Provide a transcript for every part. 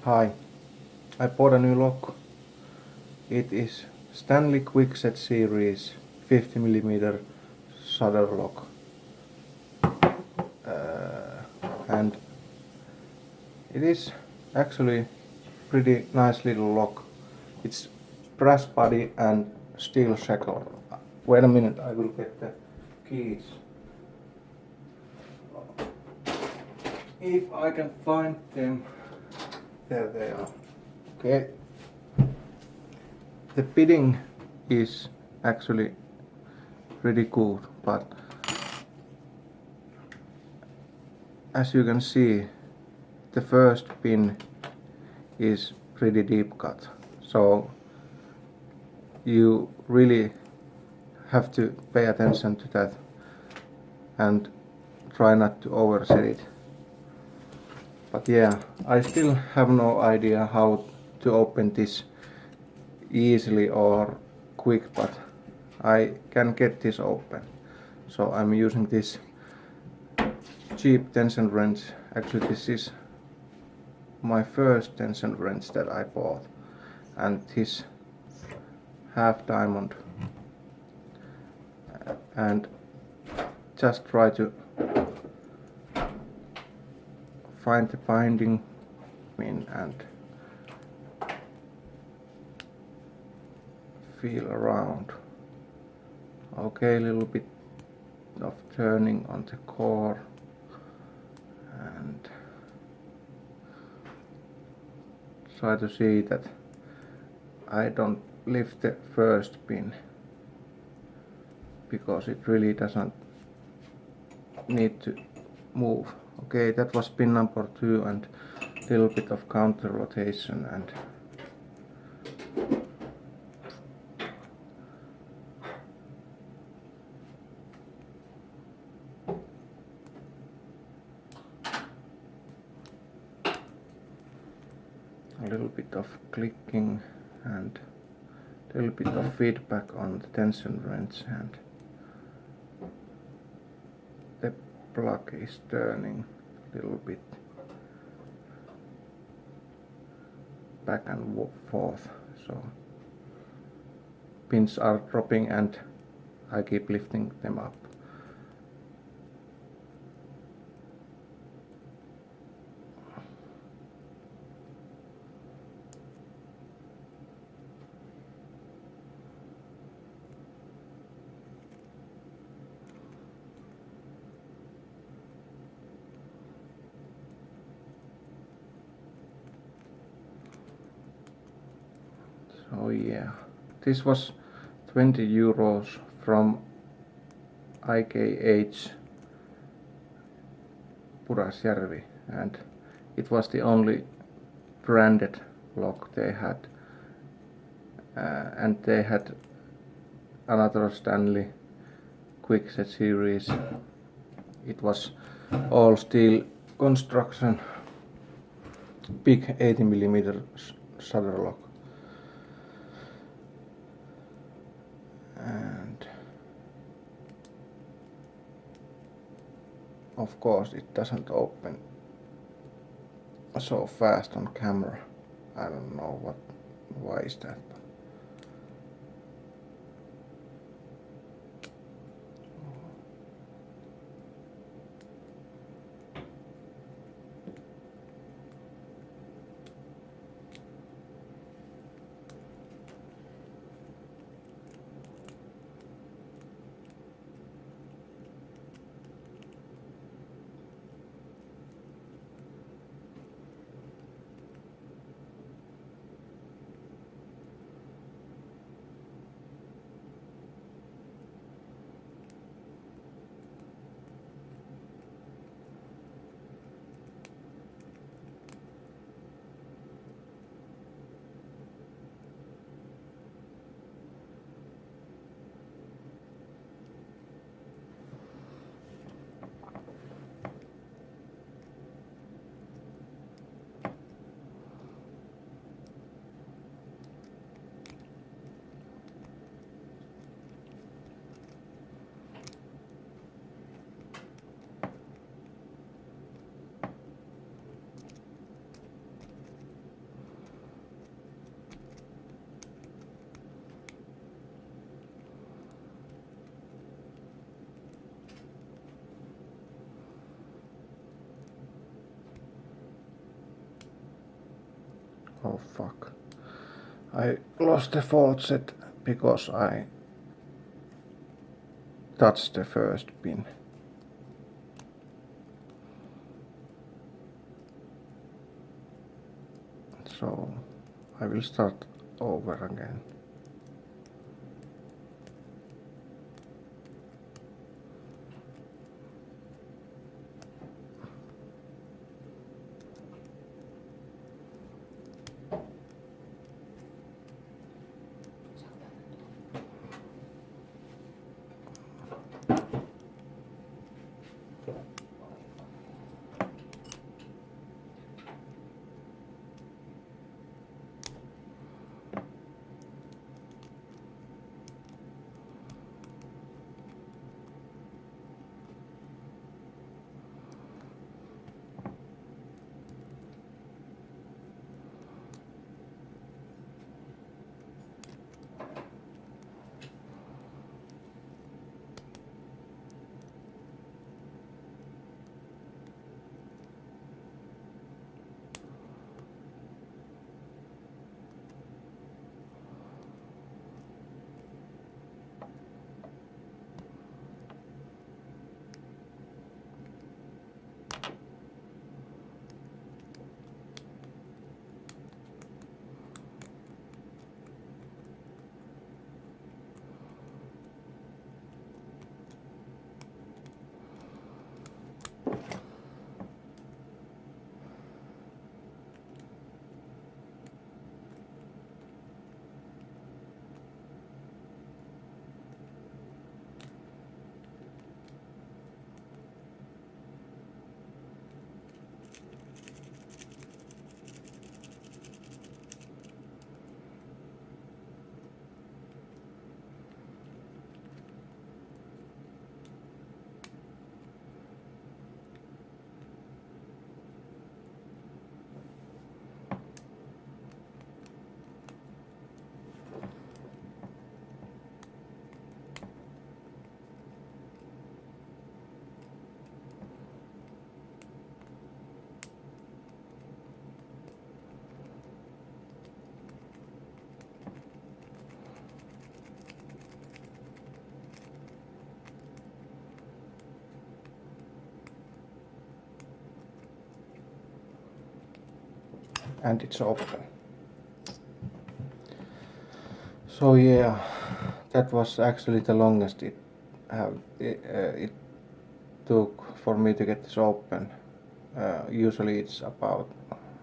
Hi, I bought a new lock. It is Stanley kwikset series 50mm shutter lock, and it is actually pretty nice little lock. It's brass body and steel shackle. Wait a minute, I will get the keys. If I can find them. There they are. Okay. The bidding is actually pretty good, but as you can see, the first pin is pretty deep cut, so you really have to pay attention to that and try not to overset it. But yeah, I still have no idea how to open this easily or quick, but I can get this open. So I'm using this cheap tension wrench. Actually, this is my first tension wrench that I bought, and this half diamond, and just try to find the binding pin and feel around. Okay, a little bit of turning on the core and try to see that I don't lift the first pin, because it really doesn't need to move. Okay, that was pin number 2, and a little bit of counter rotation, and a little bit of clicking and a little bit of feedback on the tension wrench, and the plug is turning a little bit back and forth, so pins are dropping and I keep lifting them up. So yeah, this was 20 euros from IKH Pudasjärvi, and it was the only branded lock they had, and they had another Stanley kwikset series. It was all steel construction, big 80mm shutter lock, and of course it doesn't open so fast on camera. I don't know why is that. Oh fuck. I lost the fault set because I touched the first pin. So I will start over again. And it's open. So yeah, that was actually the longest it took for me to get this open. Usually it's about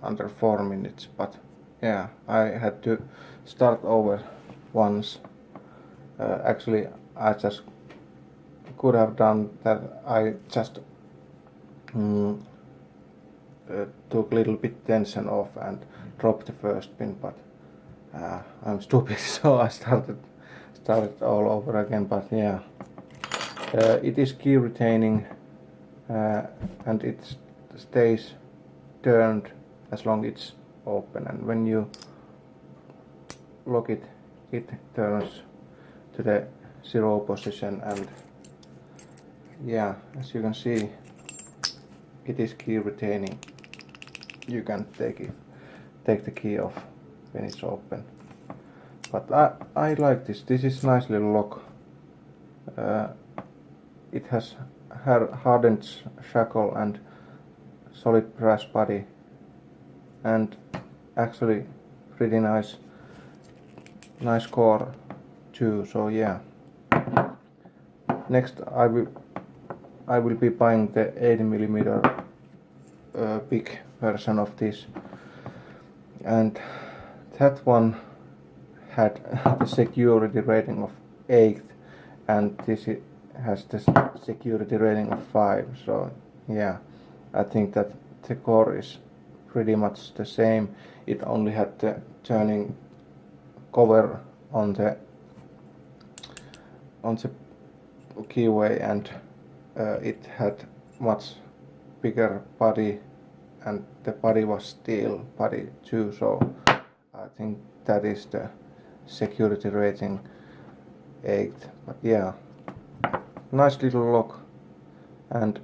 under 4 minutes, but yeah, I had to start over once. Actually, I just could have done that. I just took a little bit tension off and dropped the first pin, but I'm stupid, so I started all over again. But yeah, it is key retaining, and it stays turned as long as it's open, and when you lock it, it turns to the 0 position, and yeah, as you can see, it is key retaining. You can take the key off when it's open. But I like this. This is nice little lock. It has hardened shackle and solid brass body, and actually pretty nice core too. So yeah. Next I will be buying the 80mm big version of this, and that one had the security rating of 8, and this has the security rating of 5. So yeah, I think that the core is pretty much the same. It only had the turning cover on the keyway, and it had much bigger body, and the body was steel body too, so I think that is the security rating 8. But yeah, nice little lock, and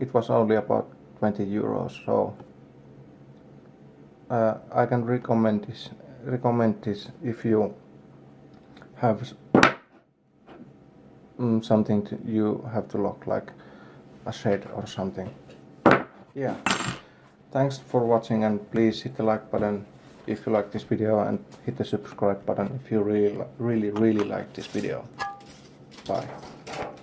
it was only about 20 euros, so I can recommend this if you have something you have to lock, like a shed or something. Yeah, thanks for watching, and please hit the like button if you like this video, and hit the subscribe button if you really like this video. Bye.